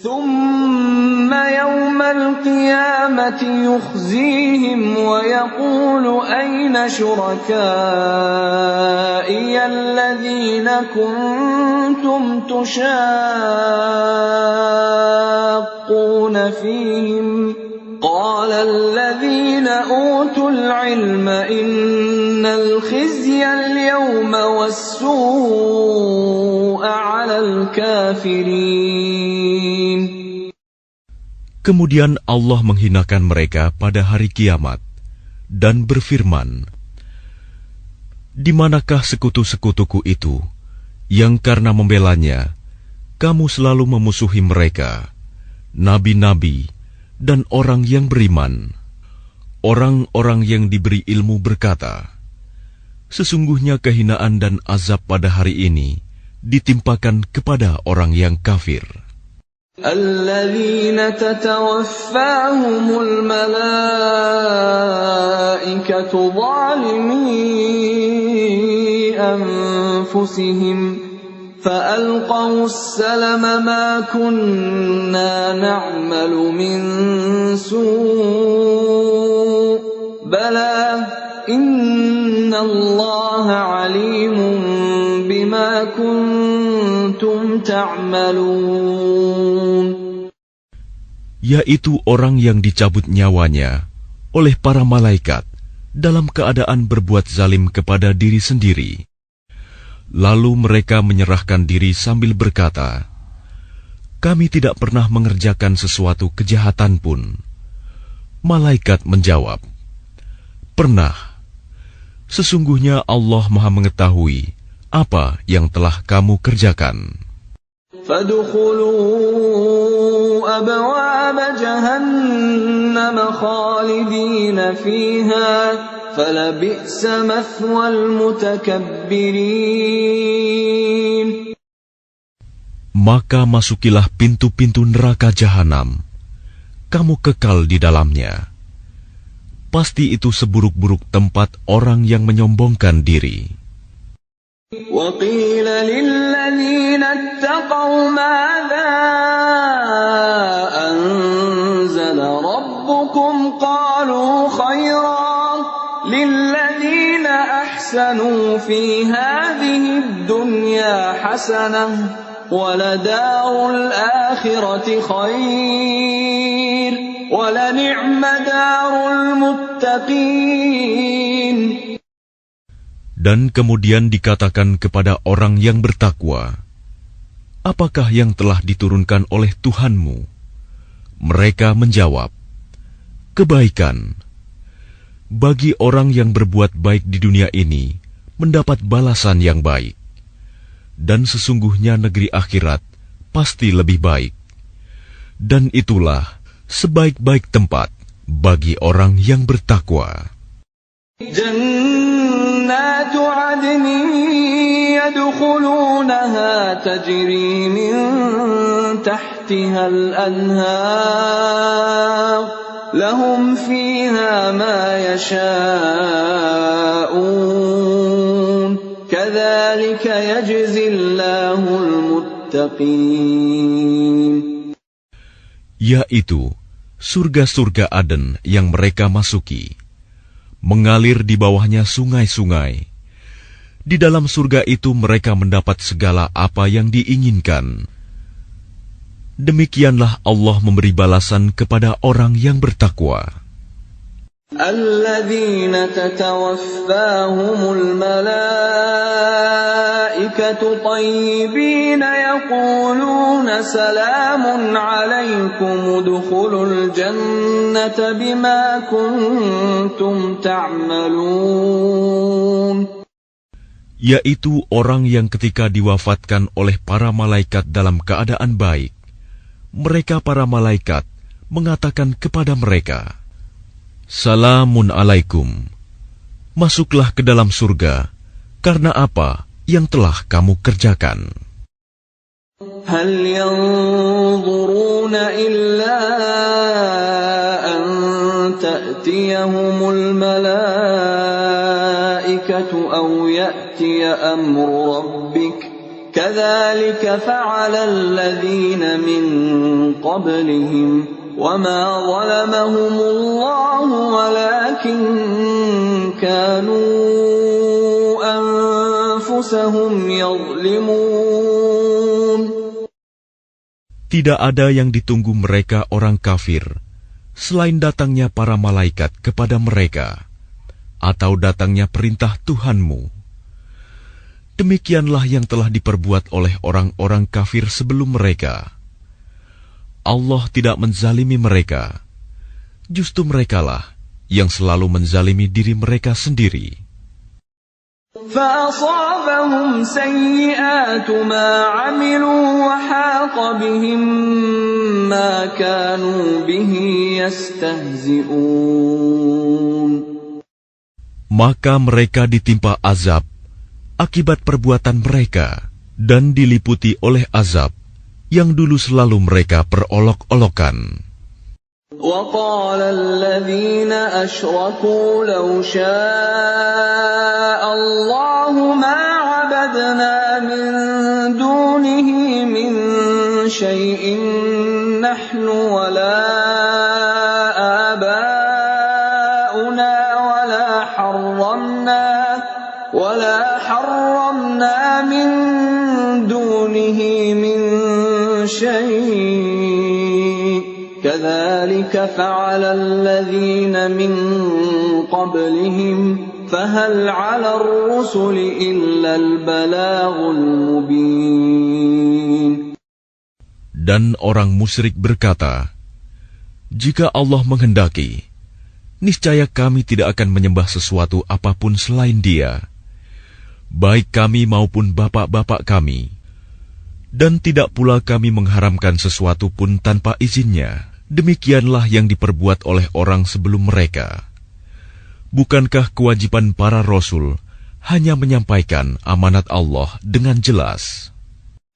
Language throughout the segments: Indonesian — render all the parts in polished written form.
ثم يوم القيامة يخزيهم ويقول أين شركائي الذين كنتم تشاقون فيهم قال الذين أوتوا العلم إن الخزي اليوم والسوء على الكافرين. Kemudian Allah menghinakan mereka pada hari kiamat dan berfirman, "Di manakah sekutu-sekutuku itu yang karena membelanya kamu selalu memusuhi mereka, nabi-nabi dan orang yang beriman?" Orang-orang yang diberi ilmu berkata, "Sesungguhnya kehinaan dan azab pada hari ini ditimpakan kepada orang yang kafir." الذين تتوفاهم الملائكة ظالمي أنفسهم فألقوا السلم ما كنا نعمل من سوء بلى إن الله عليم بما كنتم تعملون. Yaitu orang yang dicabut nyawanya oleh para malaikat dalam keadaan berbuat zalim kepada diri sendiri. Lalu mereka menyerahkan diri sambil berkata, "Kami tidak pernah mengerjakan sesuatu kejahatan pun." Malaikat menjawab, "Pernah. Sesungguhnya Allah Maha mengetahui apa yang telah kamu kerjakan." فَادْخُلُوا أَبْوَابَ جَهَنَّمَ خَالِدِينَ فِيهَا فَلَبِئْسَ مَثْوَى الْمُتَكَبِّرِينَ. Maka masukilah pintu-pintu neraka jahanam. Kamu kekal di dalamnya. Pasti itu seburuk-buruk tempat orang yang menyombongkan diri. وَقِيلَ لِلَّذِينَ اتَّقَوْا مَاذَا أَنزَلَ رَبُّكُمْ قَالُوا خَيْرًا لِلَّذِينَ أَحْسَنُوا فِي هَذِهِ الدُّنْيَا حَسَنَةٌ وَلَدَارُ الْآخِرَةِ خَيْرٌ وَلَنِعْمَ دَارُ الْمُتَّقِينَ. Dan kemudian dikatakan kepada orang yang bertakwa, "Apakah yang telah diturunkan oleh Tuhanmu?" Mereka menjawab, "Kebaikan." Bagi orang yang berbuat baik di dunia ini, mendapat balasan yang baik. Dan sesungguhnya negeri akhirat pasti lebih baik. Dan itulah sebaik-baik tempat bagi orang yang bertakwa. جنات عدن يدخلونها تجري من تحتها الأنهار لهم فيها ما يشاءون كذلك يجزي الله المتقين. Yaitu surga-surga Aden yang mereka masuki. Mengalir di bawahnya sungai-sungai. Di dalam surga itu mereka mendapat segala apa yang diinginkan. Demikianlah Allah memberi balasan kepada orang yang bertakwa. الذين تتوفاهم الملائكة طيبين يقولون سلام عليكم ادخلوا الجنة بما كنتم تعملون. Yaitu orang yang ketika diwafatkan oleh para malaikat dalam keadaan baik, mereka para malaikat mengatakan kepada mereka, "Salamun alaikum, masuklah ke dalam surga, karena apa yang telah kamu kerjakan." هل ينظرون إلا أن تأتيهم الملائكة أو يأتي أمر ربك كذلك كَذَلِكَ فَعَلَ الَّذِينَ مِن قَبْلِهِمْ وَمَا ظَلَمَهُمُ اللَّهُ وَلَكِن كَانُوا أَنفُسَهُمْ يَظْلِمُونَ. Tidak ada yang ditunggu mereka orang kafir selain datangnya para malaikat kepada mereka atau datangnya perintah Tuhanmu. Demikianlah yang telah diperbuat oleh orang-orang kafir sebelum mereka. Allah tidak menzalimi mereka. Justru merekalah yang selalu menzalimi diri mereka sendiri. فَأَصَابَهُمْ سَيِّئَاتُ مَا عَمِلُوا وَحَاقَ بِهِم مَّا كَانُوا بِهِ يَسْتَهْزِئُونَ. Maka mereka ditimpa azab akibat perbuatan mereka dan diliputi oleh azab yang dulu selalu mereka perolok-olokan. وَقَالَ الَّذِينَ أَشْرَكُوا لَوْ شَاءَ اللَّهُ مَا عَبَدْنَا مِن دُونِهِ مِن شَيْءٍ نَّحْنُ وَلَا آبَاؤُنَا وَلَا حَرَّمْنَا مِن دُونِهِ مِن شَيْءٍ كَذَلِكَ فَعَلَ الَّذِينَ مِن قَبْلِهِمْ فَهَلْ عَلَى الرُّسُلِ إِلَّا الْبَلَاغُ الْمُبِينُ. Dan orang musyrik berkata, jika Allah menghendaki, niscaya kami tidak akan menyembah sesuatu apapun selain Dia, baik kami maupun bapak-bapak kami, dan tidak pula kami mengharamkan sesuatu pun tanpa izinnya. Demikianlah yang diperbuat oleh orang sebelum mereka. Bukankah kewajiban para rasul hanya menyampaikan amanat Allah dengan jelas?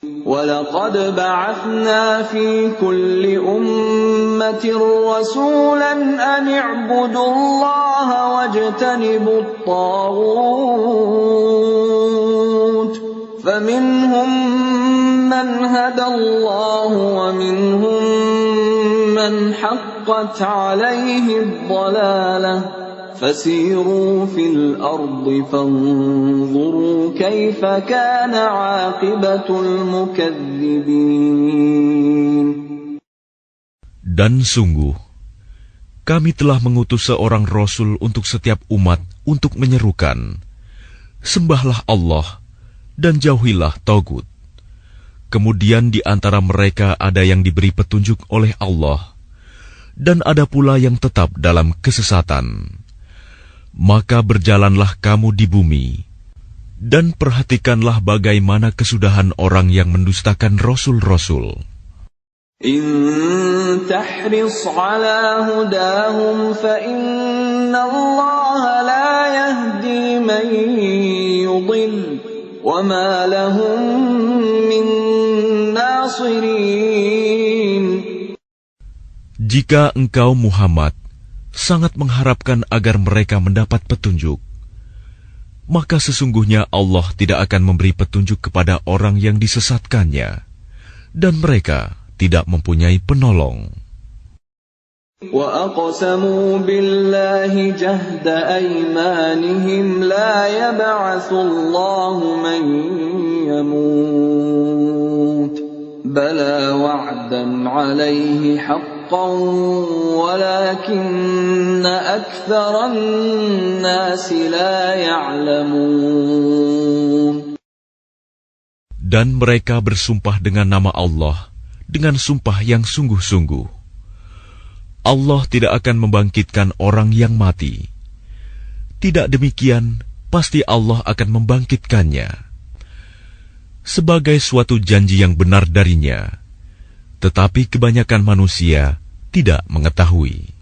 وَلَقَدْ بَعَثْنَا فِي كُلِّ أُمَّةٍ رَّسُولًا أَنِ اعْبُدُوا اللَّهَ وَاجْتَنِبُوا الطَّاغُوتَ فَمِنْهُم مَّنْ هَدَى اللَّهُ وَمِنْهُم مَّنْ حَقَّتْ عَلَيْهِ الضَّلَالَةُ فَسِيرُوا فِي الْأَرْضِ فَانظُرُوا كَيْفَ كَانَ عَاقِبَةُ الْمُكَذِّبِينَ. Dan sungguh, kami telah mengutus seorang Rasul untuk setiap umat untuk menyerukan, sembahlah Allah dan jauhilah Tagut. Kemudian di antara mereka ada yang diberi petunjuk oleh Allah, dan ada pula yang tetap dalam kesesatan. Maka berjalanlah kamu di bumi, dan perhatikanlah bagaimana kesudahan orang yang mendustakan Rasul-Rasul. In tahris ala hudahum fa inna Allah la yahdi man yudil wa ma lahum min nasirin. Jika engkau Muhammad sangat mengharapkan agar mereka mendapat petunjuk, maka sesungguhnya Allah tidak akan memberi petunjuk kepada orang yang disesatkannya, dan mereka tidak mempunyai penolong. وَأَقْسَمُوا بِاللَّهِ جَهْدَ أَيْمَانِهِمْ لَا يَبْعَثُ اللَّهُ مَن يَمُوتُ بَلَىٰ وَعْدًا عَلَيْهِ حَقًّا وَلَكِنَّ أَكْثَرَ النَّاسِ لَا يَعْلَمُونَ. Dan mereka bersumpah dengan nama Allah dengan sumpah yang sungguh-sungguh. Allah tidak akan membangkitkan orang yang mati. Tidak demikian, pasti Allah akan membangkitkannya sebagai suatu janji yang benar darinya. Tetapi kebanyakan manusia tidak mengetahui.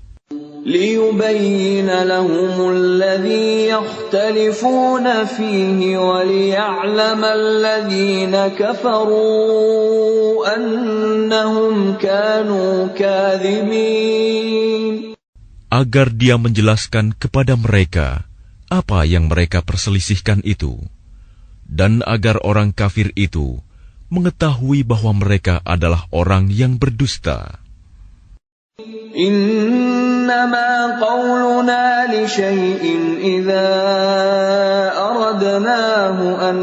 لِيُبَيِّنَ لَهُمُ الَّذِي يَخْتَلِفُونَ فِيهِ وَلِيَعْلَمَ الَّذِينَ كَفَرُوا أَنَّهُمْ كَانُوا كَاذِبِينَ. Agar Dia menjelaskan kepada mereka apa yang mereka perselisihkan itu, dan agar orang kafir itu mengetahui bahwa mereka adalah orang yang berdusta. Innama qawluna li syai'in idza aradnahu an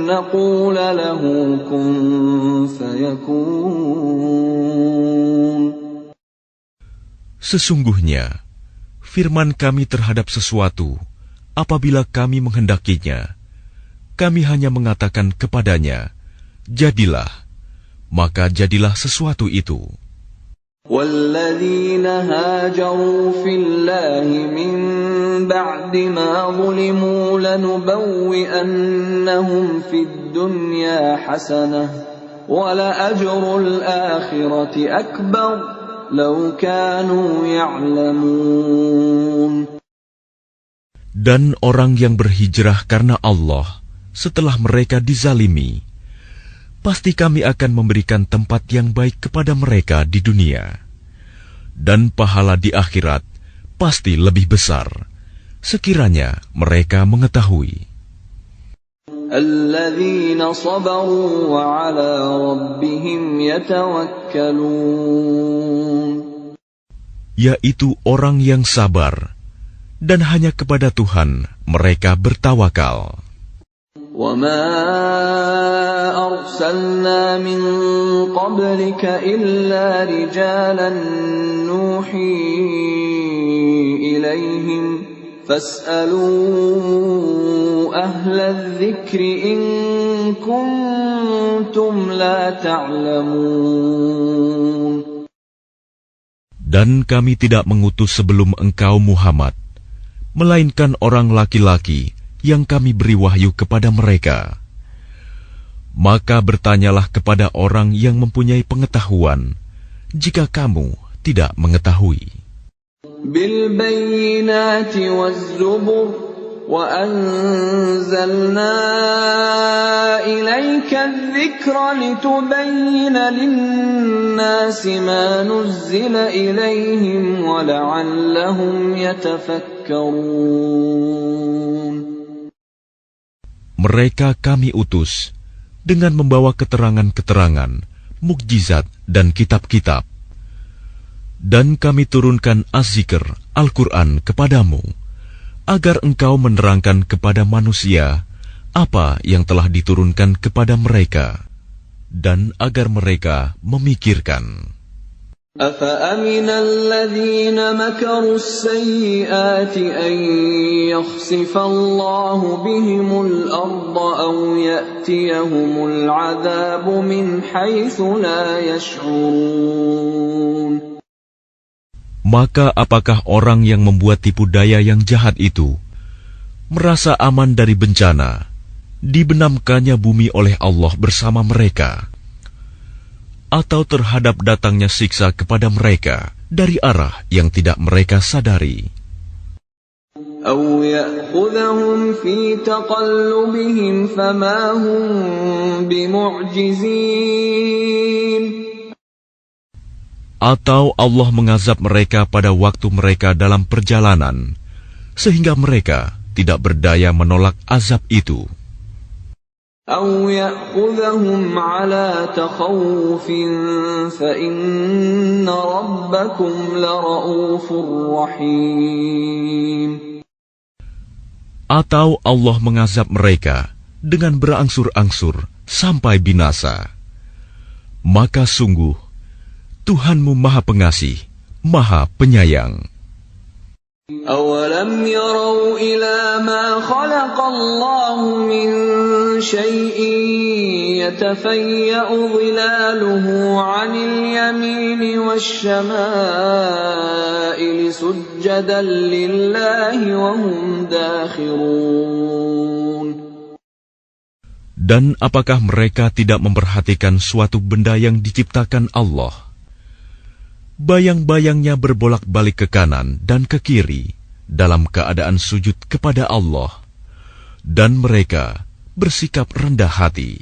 naqula lahu kun fayakun. Sesungguhnya, firman kami terhadap sesuatu, apabila kami menghendakinya, kami hanya mengatakan kepadanya, jadilah, maka jadilah sesuatu itu. وَالَّذِينَ هَاجَرُوا فِي اللَّهِ مِن بَعْدِ مَا ظُلِمُوا لَنُبَوِّئَنَّهُمْ فِي الدُّنْيَا حَسَنَةً وَلَأَجْرُ الْآخِرَةِ أَكْبَرُ لَوْ كَانُوا يَعْلَمُونَ. Dan orang yang berhijrah karena Allah setelah mereka dizalimi, pasti kami akan memberikan tempat yang baik kepada mereka di dunia. Dan pahala di akhirat pasti lebih besar, sekiranya mereka mengetahui. الَّذِينَ صَبَرُوا وَعَلَى رَبِّهِمْ يَتَوَكَّلُونَ. Yaitu orang yang sabar, dan hanya kepada Tuhan mereka bertawakal. وَمَا أَرْسَلْنَا مِن قَبْلِكَ إِلَّا رِجَالًا نُوحِي إِلَيْهِمْ فَاسْأَلُوا أَهْلَ الذِّكْرِ إِن كُنتُمْ لَا تَعْلَمُونَ. Dan kami tidak mengutus sebelum engkau Muhammad, melainkan orang laki-laki yang kami beri wahyu kepada mereka. Maka bertanyalah kepada orang yang mempunyai pengetahuan, jika kamu tidak mengetahui. بِالْبَيِّنَاتِ وَالزُّبُرِ وَأَنزَلْنَا إِلَيْكَ الذِّكْرَ لِتُبَيِّنَ لِلنَّاسِ مَا نُزِّلَ إِلَيْهِمْ وَلَعَلَّهُمْ يَتَفَكَّرُونَ. Mereka kami utus dengan membawa keterangan-keterangan, mukjizat dan kitab-kitab. Dan kami turunkan Az-Zikr, Al-Quran kepadamu, agar engkau menerangkan kepada manusia apa yang telah diturunkan kepada mereka, dan agar mereka memikirkan. أَفَأَمِنَ الَّذِينَ مَكَرُوا السَّيِّئَاتِ أَن يَخْسِفَ اللَّهُ بِهِمُ الْأَرْضَ أَوْ يَأْتِيَهُمُ الْعَذَابُ مِنْ حَيْثُ لَا يَشْعُرُونَ. Maka apakah orang yang membuat tipu daya yang jahat itu merasa aman dari bencana, dibenamkannya bumi oleh Allah bersama mereka, atau terhadap datangnya siksa kepada mereka dari arah yang tidak mereka sadari? أَوْ يَأْخُذَهُمْ فِي تَقَلُّبِهِمْ فَمَا هُمْ بِمُعْجِزِينَ. Atau Allah mengazab mereka pada waktu mereka dalam perjalanan, sehingga mereka tidak berdaya menolak azab itu. أَوْ يَأْخُذَهُمْ عَلَى تَخَوُّفٍ فَإِنَّ رَبَّكُمْ لَرَءُوفٌ رَحِيمٌ. Atau Allah mengazab mereka dengan berangsur-angsur sampai binasa. Maka sungguh, Tuhanmu Maha Pengasih, Maha Penyayang. أَوَلَمْ يَرَوْا إِلَى مَا خَلَقَ اللَّهُ مِنْ شَيْءٍ يَتَفَيَّأُ ظِلَالُهُ عَنِ الْيَمِينِ وَالشَّمَائِلِ سُجَّدًا لِلَّهِ وَهُمْ دَاخِرُونَ. Dan apakah mereka tidak memperhatikan suatu benda yang diciptakan Allah? Bayang-bayangnya berbolak-balik ke kanan dan ke kiri dalam keadaan sujud kepada Allah, dan mereka bersikap rendah hati.